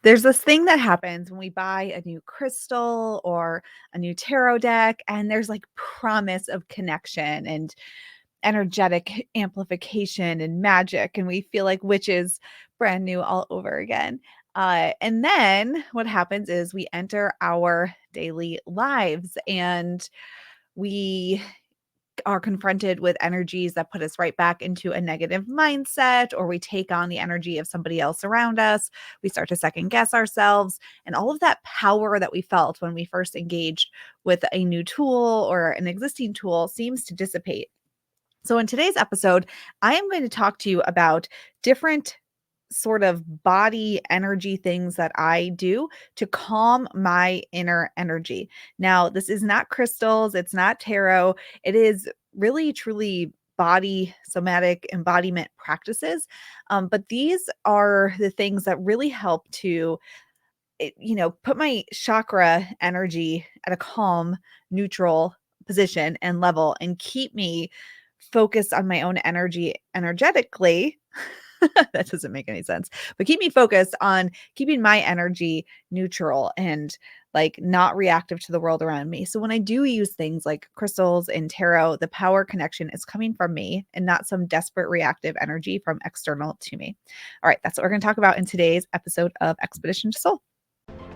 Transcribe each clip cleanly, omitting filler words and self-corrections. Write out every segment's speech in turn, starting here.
There's this thing that happens when we buy a new crystal or a new tarot deck, and there's like promise of connection and energetic amplification and magic, and we feel like witches brand new all over again. And then what happens is we enter our daily lives and we are confronted with energies that put us right back into a negative mindset, or we take on the energy of somebody else around us. We start to second guess ourselves, and all of that power that we felt when we first engaged with a new tool or an existing tool seems to dissipate. So, in today's episode, I am going to talk to you about different sort of body energy things that I do to calm my inner energy. Now, this is not crystals, it's not tarot, it is really truly body somatic embodiment practices. But these are the things that really help to put my chakra energy at a calm, neutral position and level and keep me focused on my own energy energetically. That doesn't make any sense, but keep me focused on keeping my energy neutral and like not reactive to the world around me. So when I do use things like crystals and tarot, the power connection is coming from me and not some desperate reactive energy from external to me. All right, that's what we're going to talk about in today's episode of Expedition to Soul.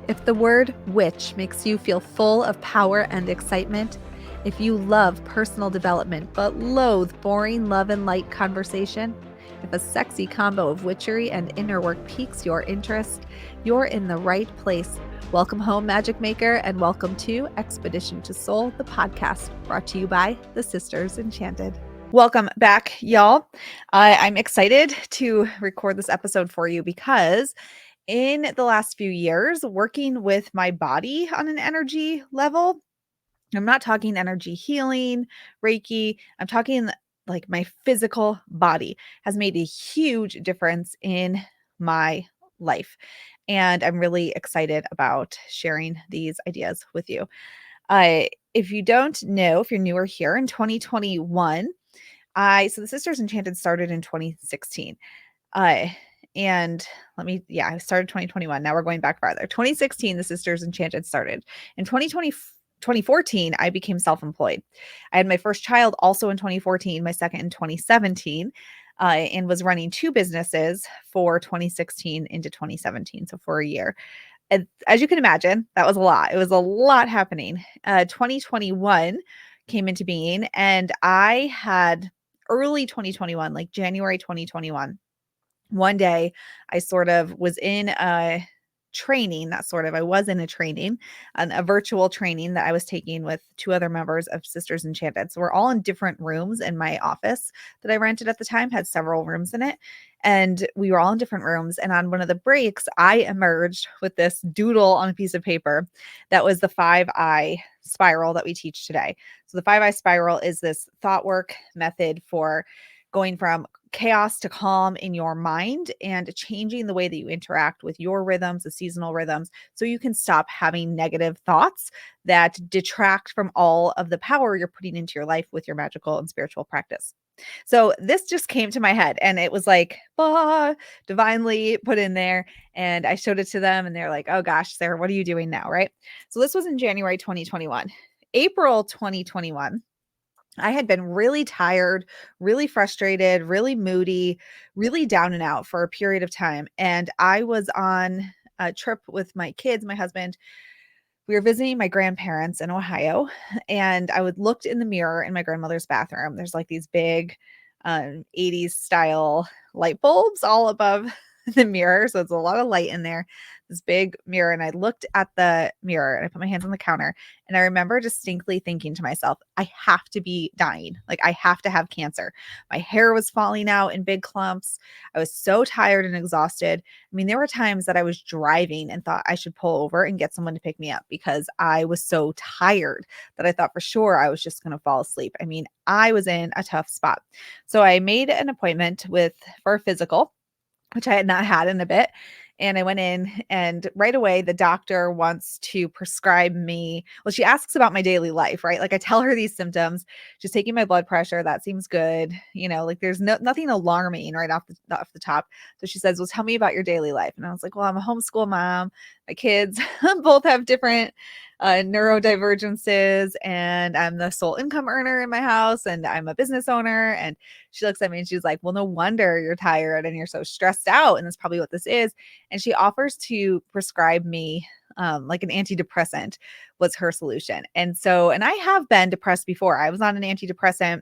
If the word witch makes you feel full of power and excitement, if you love personal development but loathe boring love and light conversation, if a sexy combo of witchery and inner work piques your interest, you're in the right place. Welcome home, Magic Maker, and welcome to Expedition to Soul, the podcast brought to you by the Sisters Enchanted. Welcome back, y'all. I'm excited to record this episode for you because in the last few years, working with my body on an energy level, I'm not talking energy healing, Reiki, I'm talking like my physical body has made a huge difference in my life. And I'm really excited about sharing these ideas with you. If you don't know, if you're newer here in 2021, so the Sisters Enchanted started in 2016. Uh, and I started 2021. Now we're going back farther. 2016, the Sisters Enchanted started. In 2014, I became self-employed. I had my first child also in 2014, my second in 2017, and was running two businesses for 2016 into 2017. So for a year. And as you can imagine, that was a lot. It was a lot happening. 2021 came into being, and I had early 2021, like January 2021. One day I sort of was in a training, I was in a training, a virtual training that I was taking with two other members of Sisters Enchanted. So we're all in different rooms in my office that I rented at the time, had several rooms in it. And we were all in different rooms. And on one of the breaks, I emerged with this doodle on a piece of paper that was the 5-eye spiral that we teach today. So the 5-eye spiral is this thought work method for going from chaos to calm in your mind and changing the way that you interact with your rhythms, the seasonal rhythms, so you can stop having negative thoughts that detract from all of the power you're putting into your life with your magical and spiritual practice. So this just came to my head and it was like, divinely put in there. And I showed it to them and they're like, oh gosh, Sarah, what are you doing now? Right. So this was in January 2021. April 2021. I had been really tired, really frustrated, really moody, really down and out for a period of time. And I was on a trip with my kids, my husband. We were visiting my grandparents in Ohio, and I would looked in the mirror in my grandmother's bathroom. There's like these big 80s style light bulbs all above the mirror. So it's a lot of light in there, this big mirror. And I looked at the mirror and I put my hands on the counter. And I remember distinctly thinking to myself, I have to be dying. Like I have to have cancer. My hair was falling out in big clumps. I was so tired and exhausted. I mean, there were times that I was driving and thought I should pull over and get someone to pick me up because I was so tired that I thought for sure I was just going to fall asleep. I mean, I was in a tough spot. So I made an appointment for a physical, which I had not had in a bit. And I went in, and right away, the doctor wants to prescribe me. Well, she asks about my daily life, right? Like I tell her these symptoms. She's taking my blood pressure. That seems good. Like there's nothing alarming right off the top. So she says, "Well, tell me about your daily life." And I was like, "Well, I'm a homeschool mom. My kids both have different neurodivergences, and I'm the sole income earner in my house, and I'm a business owner." And she looks at me and she's like, "Well, no wonder you're tired and you're so stressed out. And that's probably what this is." And she offers to prescribe me like an antidepressant was her solution. And I have been depressed before. I was on an antidepressant.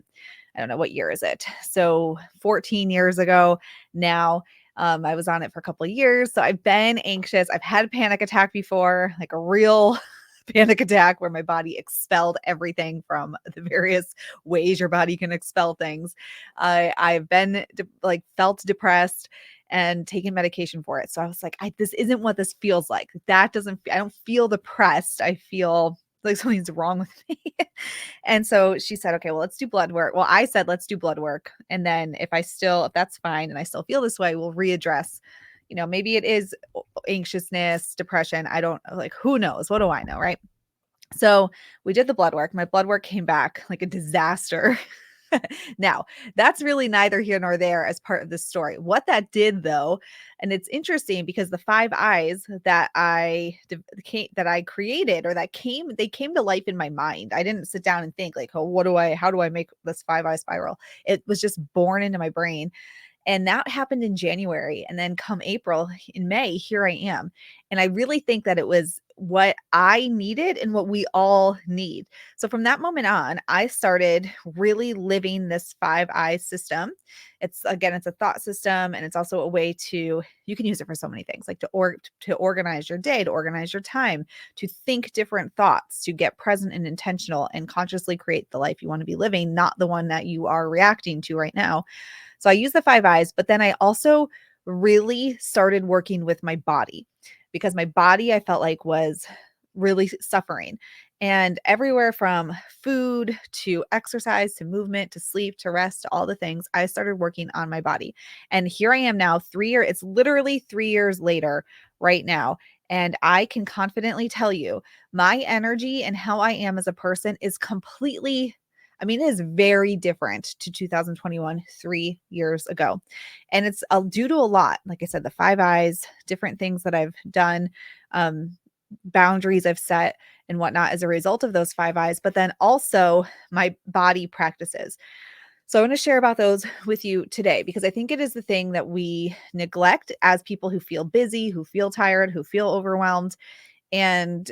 I don't know, what year is it? So 14 years ago now. I was on it for a couple of years. So I've been anxious. I've had a panic attack before, like a real panic attack where my body expelled everything from the various ways your body can expel things. I've been felt depressed and taken medication for it. So I was like, this isn't what this feels like. I don't feel depressed. I feel like something's wrong with me. And so she said, "Okay, well, let's do blood work." Well, I said, "Let's do blood work. And then if that's fine and I still feel this way, we'll readdress, maybe it is anxiousness, depression. I don't who knows? What do I know?" Right. So we did the blood work. My blood work came back like a disaster. Now, that's really neither here nor there as part of the story. What that did, though, and it's interesting because the five eyes that I created, or they came to life in my mind. I didn't sit down and think like, "Oh, how do I make this five eye spiral?" It was just born into my brain. And that happened in January. And then come April, in May, here I am. And I really think that it was what I needed and what we all need. So from that moment on, I started really living this five eye system. It's a thought system, and it's also a way you can use it for so many things, like to organize your day, to organize your time, to think different thoughts, to get present and intentional and consciously create the life you want to be living, not the one that you are reacting to right now. So I use the five eyes, but then I also really started working with my body, because my body I felt like was really suffering. And everywhere from food to exercise to movement to sleep to rest to all the things, I started working on my body. And here I am now, it's literally 3 years later right now. And I can confidently tell you my energy and how I am as a person is it is very different to 2021, 3 years ago. And it's due to a lot. Like I said, the five eyes, different things that I've done, boundaries I've set and whatnot as a result of those five eyes, but then also my body practices. So I want to share about those with you today, because I think it is the thing that we neglect as people who feel busy, who feel tired, who feel overwhelmed. And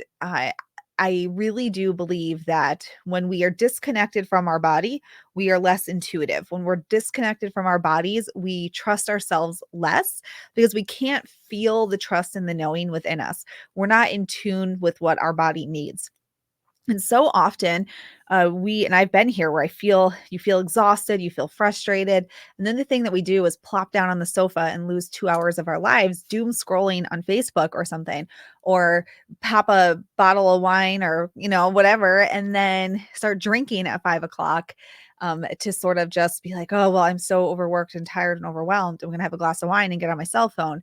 I really do believe that when we are disconnected from our body, we are less intuitive. When we're disconnected from our bodies, we trust ourselves less because we can't feel the trust and the knowing within us. We're not in tune with what our body needs. And so often, and I've been here where you feel exhausted, you feel frustrated. And then the thing that we do is plop down on the sofa and lose 2 hours of our lives, doom scrolling on Facebook or something, or pop a bottle of wine or, whatever, and then start drinking at 5 o'clock. To sort of just be like, "Oh, well, I'm so overworked and tired and overwhelmed. I'm going to have a glass of wine and get on my cell phone."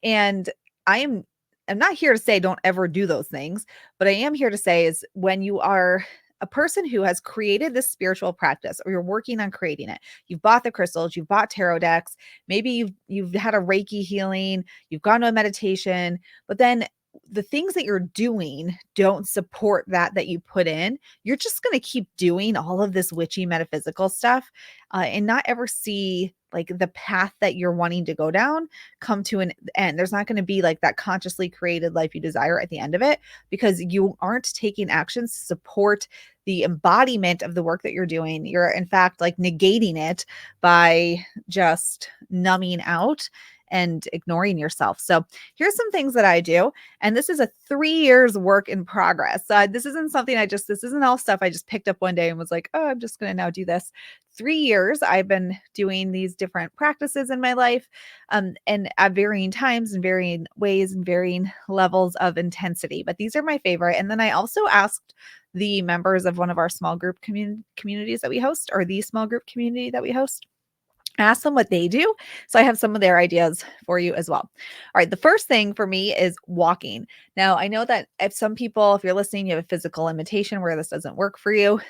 And I am I'm not here to say don't ever do those things, but I am here to say is when you are a person who has created this spiritual practice, or you're working on creating it, you've bought the crystals, you've bought tarot decks, maybe you've had a Reiki healing, you've gone to a meditation, but then the things that you're doing don't support that you put in, you're just going to keep doing all of this witchy metaphysical stuff, and not ever see like the path that you're wanting to go down come to an end. There's not going to be like that consciously created life you desire at the end of it, because you aren't taking actions to support the embodiment of the work that you're doing. You're in fact like negating it by just numbing out and ignoring yourself. So here's some things that I do. And this is a 3 years work in progress. This isn't all stuff I just picked up one day and was like, "Oh, I'm just going to now do this." 3 years I've been doing these different practices in my life, and at varying times and varying ways and varying levels of intensity. But these are my favorite. And then I also asked the members of one of our small group communities that we host, or the small group community that we host, Ask them what they do. So I have some of their ideas for you as well. All right. The first thing for me is walking. Now, I know that if some people, if you're listening, you have a physical limitation where this doesn't work for you.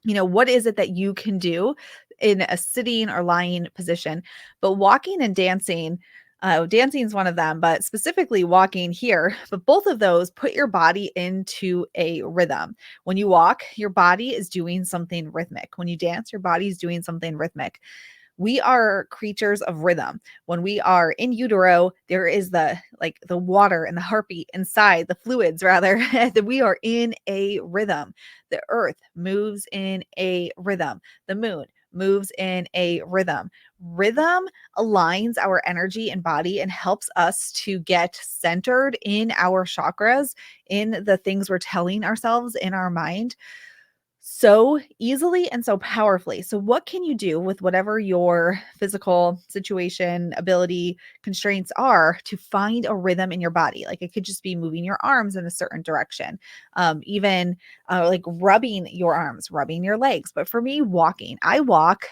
What is it that you can do in a sitting or lying position? But walking and dancing, dancing is one of them, but specifically walking here. But both of those put your body into a rhythm. When you walk, your body is doing something rhythmic. When you dance, your body is doing something rhythmic. We are creatures of rhythm. When we are in utero, there is the water and the heartbeat inside, the fluids rather, that we are in a rhythm. The earth moves in a rhythm. The moon moves in a rhythm. Rhythm aligns our energy and body and helps us to get centered in our chakras, in the things we're telling ourselves in our mind so easily and so powerfully. So, what can you do with whatever your physical situation, ability, constraints are to find a rhythm in your body? Like it could just be moving your arms in a certain direction, even like rubbing your arms, rubbing your legs. But for me, walking, I walk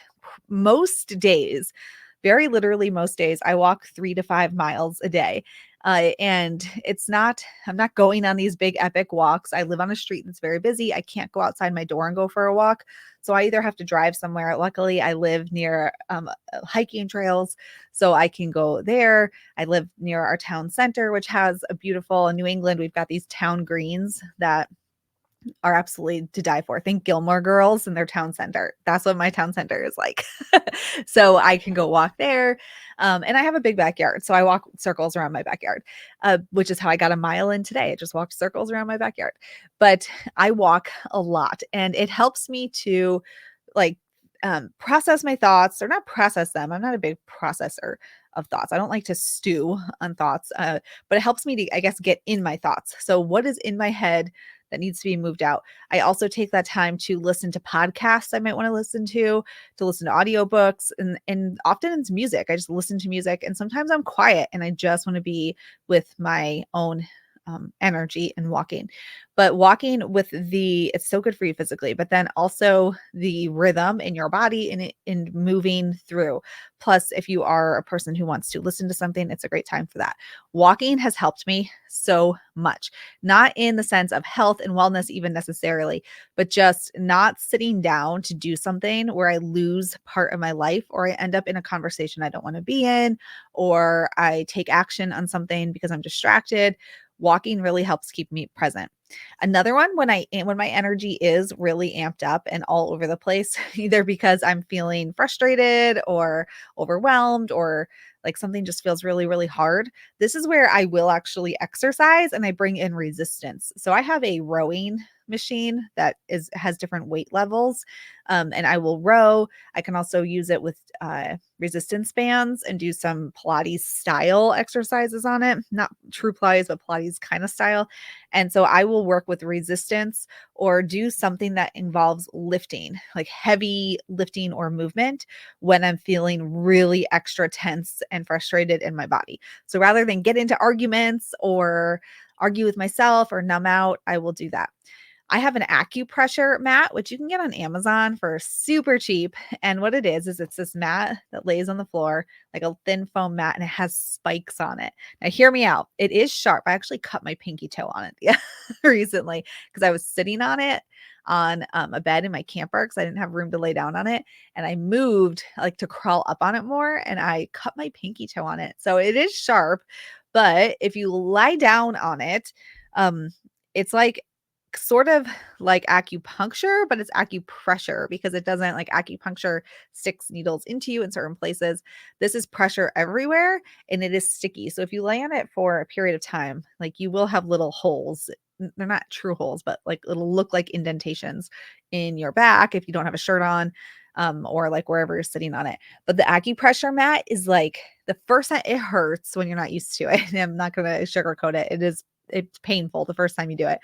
most days, very literally most days, I walk 3 to 5 miles a day. And I'm not going on these big epic walks. I live on a street that's very busy. I can't go outside my door and go for a walk. So I either have to drive somewhere. Luckily, I live near hiking trails, so I can go there. I live near our town center, which has a beautiful, in New England, we've got these town greens that are absolutely to die for. Think Gilmore Girls and their town center. That's what my town center is like. So I can go walk there. And I have a big backyard. So I walk circles around my backyard, which is how I got a mile in today. I just walked circles around my backyard. But I walk a lot and it helps me to like process my thoughts or not process them. I'm not a big processor of thoughts. I don't like to stew on thoughts, but it helps me to, I guess, get in my thoughts. So, what is in my head that needs to be moved out? I also take that time to listen to podcasts I might want to listen to audiobooks, and often it's music. I just listen to music, and sometimes I'm quiet and I just want to be with my own energy and walking. But walking with it's so good for you physically, but then also the rhythm in your body and in moving through. Plus, if you are a person who wants to listen to something, it's a great time for that. Walking has helped me so much, not in the sense of health and wellness, even necessarily, but just not sitting down to do something where I lose part of my life or I end up in a conversation I don't want to be in, or I take action on something because I'm distracted. Walking really helps keep me present. Another one, when my energy is really amped up and all over the place, either because I'm feeling frustrated or overwhelmed or like something just feels really, really hard. This is where I will actually exercise and I bring in resistance. So I have a rowing machine that has different weight levels, and I will row. I can also use it with resistance bands and do some Pilates style exercises on it. Not true Pilates, but Pilates kind of style. And so I will work with resistance or do something that involves lifting, like heavy lifting or movement when I'm feeling really extra tense and frustrated in my body. So rather than get into arguments or argue with myself or numb out, I will do that. I have an acupressure mat, which you can get on Amazon for super cheap. And what it is it's this mat that lays on the floor, like a thin foam mat, and it has spikes on it. Now, hear me out. It is sharp. I actually cut my pinky toe on it recently because I was sitting on it on a bed in my camper because I didn't have room to lay down on it. And I moved like to crawl up on it more and I cut my pinky toe on it. So it is sharp, but if you lie down on it, it's like sort of like acupuncture, but it's acupressure because it doesn't like acupuncture sticks needles into you in certain places. This is pressure everywhere and it is sticky. So if you lay on it for a period of time, like you will have little holes. They're not true holes, but like it'll look like indentations in your back if you don't have a shirt on, or like wherever you're sitting on it. But the acupressure mat is like the first time it hurts when you're not used to it. I'm not going to sugarcoat it. It's painful the first time you do it.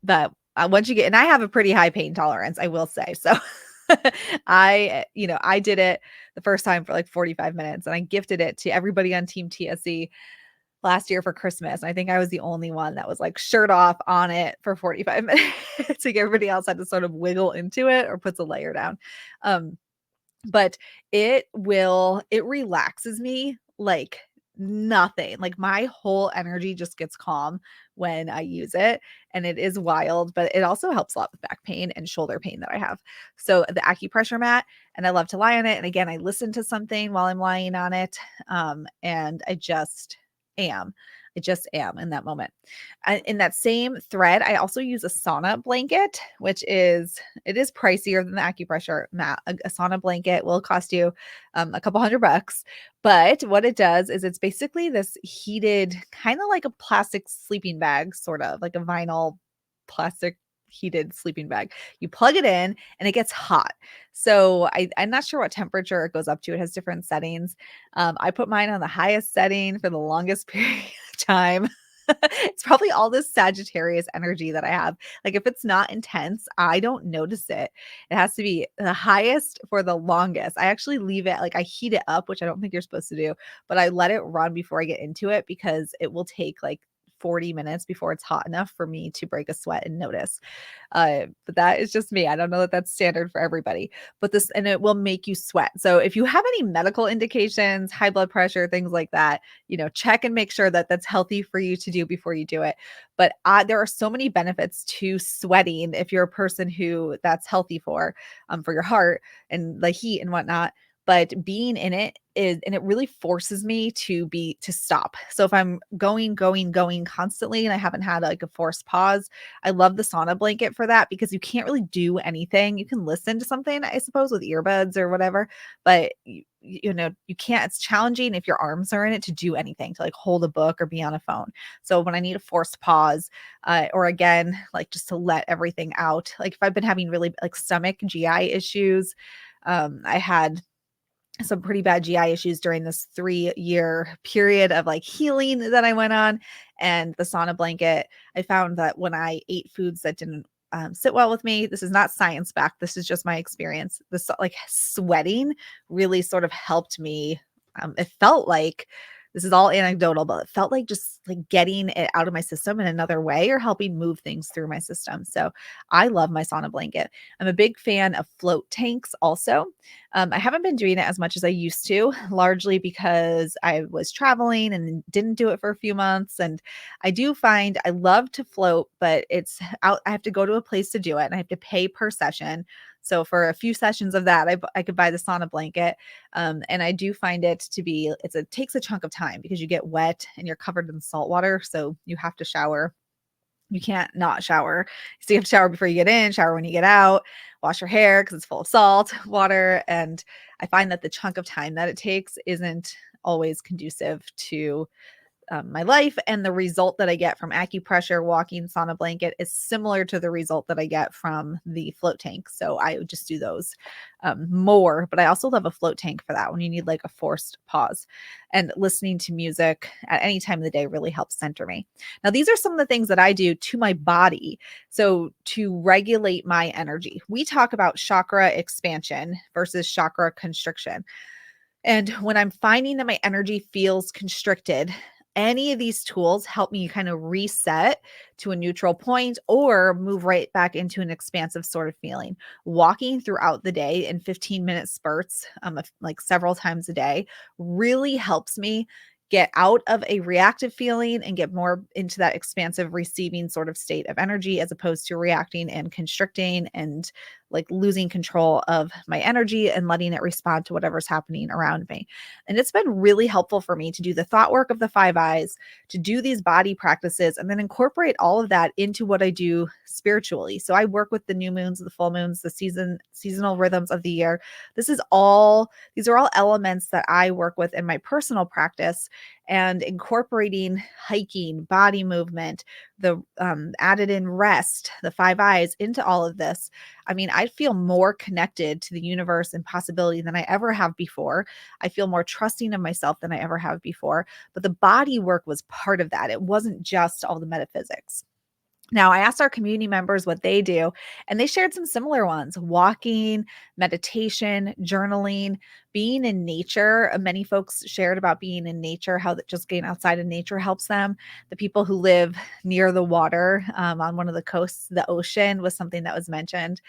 But once you get, and I have a pretty high pain tolerance, I will say. So I did it the first time for like 45 minutes and I gifted it to everybody on Team TSC last year for Christmas. And I think I was the only one that was like shirt off on it for 45 minutes. Like everybody else had to sort of wiggle into it or puts a layer down. but it relaxes me like nothing. Like my whole energy just gets calm when I use it, and it is wild, but it also helps a lot with back pain and shoulder pain that I have. So the acupressure mat, and I love to lie on it, and again, I listen to something while I'm lying on it, and am. I just am in that moment. In that same thread, I also use a sauna blanket, which it is pricier than the acupressure mat. A sauna blanket will cost you a couple $100, but what it does is it's basically this heated, kind of like a plastic sleeping bag, sort of like a vinyl plastic heated sleeping bag. You plug it in and it gets hot. So I'm not sure what temperature it goes up to. It has different settings. I put mine on the highest setting for the longest period of time. It's probably all this Sagittarius energy that I have. Like if it's not intense, I don't notice it. It has to be the highest for the longest. I actually leave it, like I heat it up, which I don't think you're supposed to do, but I let it run before I get into it because it will take like 40 minutes before it's hot enough for me to break a sweat and notice. But that is just me. I don't know that that's standard for everybody, but and it will make you sweat. So if you have any medical indications, high blood pressure, things like that, check and make sure that that's healthy for you to do before you do it. But there are so many benefits to sweating if you're a person who that's healthy for your heart and the heat and whatnot. But being in it and it really forces me to stop. So if I'm going constantly and I haven't had like a forced pause, I love the sauna blanket for that because you can't really do anything. You can listen to something, I suppose, with earbuds or whatever, but you can't. It's challenging if your arms are in it to do anything, to like hold a book or be on a phone. So when I need a forced pause, or again, like just to let everything out, like if I've been having really like stomach GI issues, I had some pretty bad GI issues during this 3-year period of like healing that I went on. And the sauna blanket, I found that when I ate foods that didn't sit well with me, this is not science backed. This is just my experience. This like sweating really sort of helped me. It felt like this is all anecdotal, but it felt like just like getting it out of my system in another way or helping move things through my system. So I love my sauna blanket. I'm a big fan of float tanks also. I haven't been doing it as much as I used to, largely because I was traveling and didn't do it for a few months. And I do find I love to float, but it's out. I have to go to a place to do it and I have to pay per session. So for a few sessions of that, I could buy the sauna blanket. And I do find it to be, it takes a chunk of time because you get wet and you're covered in salt water. So you have to shower. You can't not shower. So you have to shower before you get in, shower when you get out, wash your hair because it's full of salt water. And I find that the chunk of time that it takes isn't always conducive to my life. And the result that I get from acupressure, walking, sauna blanket is similar to the result that I get from the float tank. So I would just do those more. But I also love a float tank for that when you need like a forced pause. And listening to music at any time of the day really helps center me. Now, these are some of the things that I do to my body. So to regulate my energy, we talk about chakra expansion versus chakra constriction. And when I'm finding that my energy feels constricted, any of these tools help me kind of reset to a neutral point or move right back into an expansive sort of feeling. Walking throughout the day in 15-minute spurts, like several times a day, really helps me get out of a reactive feeling and get more into that expansive receiving sort of state of energy as opposed to reacting and constricting and like losing control of my energy and letting it respond to whatever's happening around me. And it's been really helpful for me to do the thought work of the 5 eyes, to do these body practices, and then incorporate all of that into what I do spiritually. So I work with the new moons, the full moons, the seasonal rhythms of the year. These are all elements that I work with in my personal practice, and incorporating hiking, body movement, the added in rest, the 5 eyes into all of this. I mean, I feel more connected to the universe and possibility than I ever have before. I feel more trusting of myself than I ever have before. But the body work was part of that. It wasn't just all the metaphysics. Now, I asked our community members what they do, and they shared some similar ones: walking, meditation, journaling, being in nature. Many folks shared about being in nature, how that just getting outside in nature helps them. The people who live near the water, on one of the coasts, the ocean was something that was mentioned.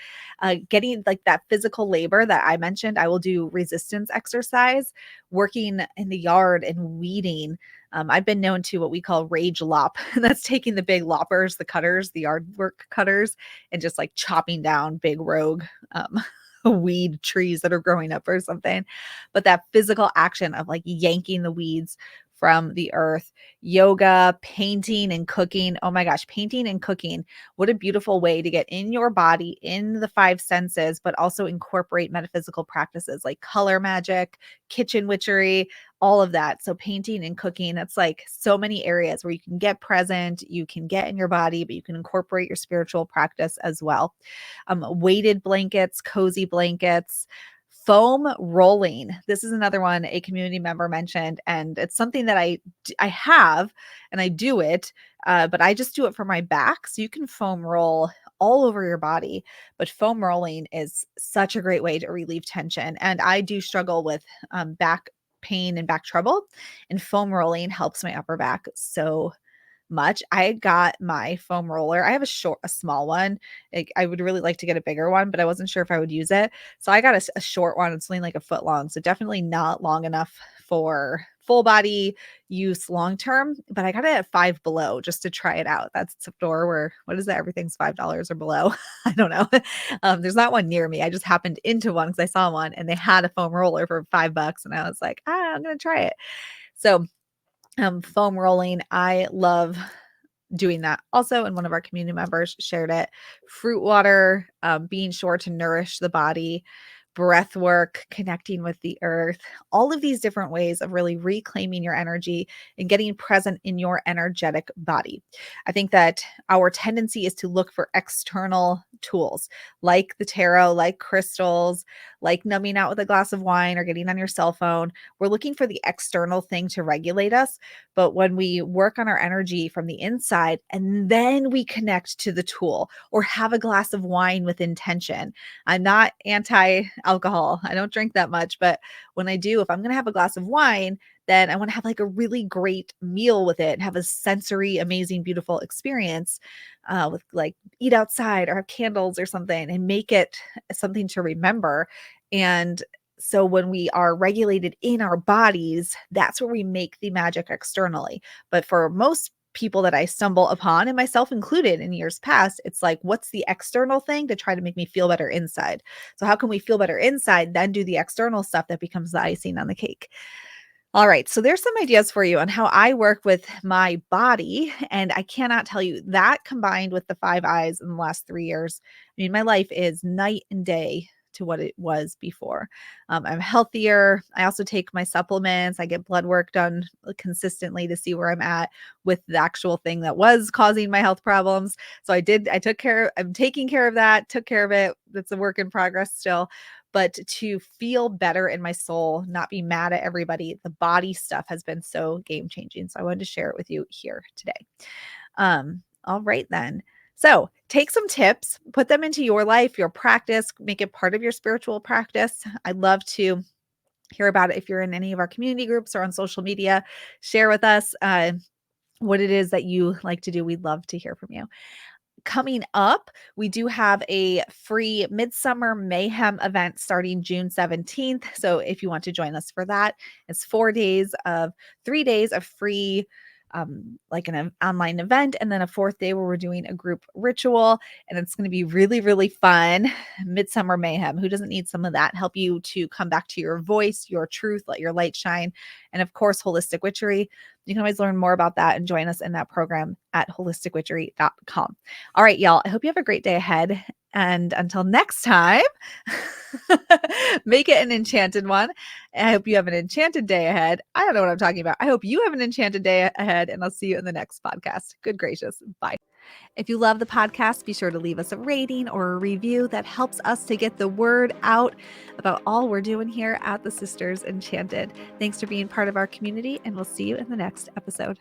Getting like that physical labor that I mentioned, I will do resistance exercise, working in the yard and weeding. I've been known to what we call rage lop, and that's taking the big loppers, the cutters, the yard work cutters, and just like chopping down big rogue um, weed trees that are growing up or something. But that physical action of like yanking the weeds from the earth, yoga, painting, and cooking. Oh my gosh, painting and cooking. What a beautiful way to get in your body, in the five senses, but also incorporate metaphysical practices like color magic, kitchen witchery, all of that. So painting and cooking, that's like so many areas where you can get present, you can get in your body, but you can incorporate your spiritual practice as well. Weighted blankets, cozy blankets, foam rolling. This is another one a community member mentioned, and it's something that I have and I do it, but I just do it for my back. So you can foam roll all over your body, but foam rolling is such a great way to relieve tension. And I do struggle with back pain and back trouble, and foam rolling helps my upper back so much. I got my foam roller. I have a small one. Like, I would really like to get a bigger one, but I wasn't sure if I would use it. So I got a short one. It's only like a foot long. So definitely not long enough for full body use long term, but I got it at Five Below just to try it out. That's a store where, what is that? Everything's $5 or below. I don't know. There's not one near me. I just happened into one because I saw one and they had a foam roller for $5. And I was like, I'm going to try it. So foam rolling, I love doing that also. And one of our community members shared it. Fruit water, being sure to nourish the body, breath work, connecting with the earth, all of these different ways of really reclaiming your energy and getting present in your energetic body. I think that our tendency is to look for external tools like the tarot, like crystals, like numbing out with a glass of wine or getting on your cell phone. We're looking for the external thing to regulate us. But when we work on our energy from the inside and then we connect to the tool or have a glass of wine with intention. I'm not anti alcohol. I don't drink that much, but when I do, if I'm going to have a glass of wine, then I want to have like a really great meal with it and have a sensory, amazing, beautiful experience, with like eat outside or have candles or something and make it something to remember. And so when we are regulated in our bodies, that's where we make the magic externally. But for most people that I stumble upon, and myself included in years past, it's like, what's the external thing to try to make me feel better inside? So how can we feel better inside, then do the external stuff that becomes the icing on the cake? All right. So there's some ideas for you on how I work with my body. And I cannot tell you that, combined with the five eyes in the last 3 years. I mean, my life is night and day to what it was before. I'm healthier. I also take my supplements. I get blood work done consistently to see where I'm at with the actual thing that was causing my health problems. So I'm taking care of that, took care of it. That's a work in progress still. But to feel better in my soul, not be mad at everybody, the body stuff has been so game changing. So I wanted to share it with you here today. All right then. So take some tips, put them into your life, your practice, make it part of your spiritual practice. I'd love to hear about it if you're in any of our community groups or on social media. Share with us what it is that you like to do. We'd love to hear from you. Coming up, we do have a free Midsummer Mayhem event starting June 17th. So if you want to join us for that, it's 3 days of free, like an online event, and then a fourth day where we're doing a group ritual, and it's going to be really, really fun. Midsummer Mayhem. Who doesn't need some of that? Help you to come back to your voice, your truth, let your light shine. And of course, holistic witchery. You can always learn more about that and join us in that program at holisticwitchery.com. All right, y'all. I hope you have a great day ahead. And until next time, make it an enchanted one. I hope you have an enchanted day ahead. I don't know what I'm talking about. I hope you have an enchanted day ahead, and I'll see you in the next podcast. Good gracious. Bye. If you love the podcast, be sure to leave us a rating or a review. That helps us to get the word out about all we're doing here at the Sisters Enchanted. Thanks for being part of our community, and we'll see you in the next episode.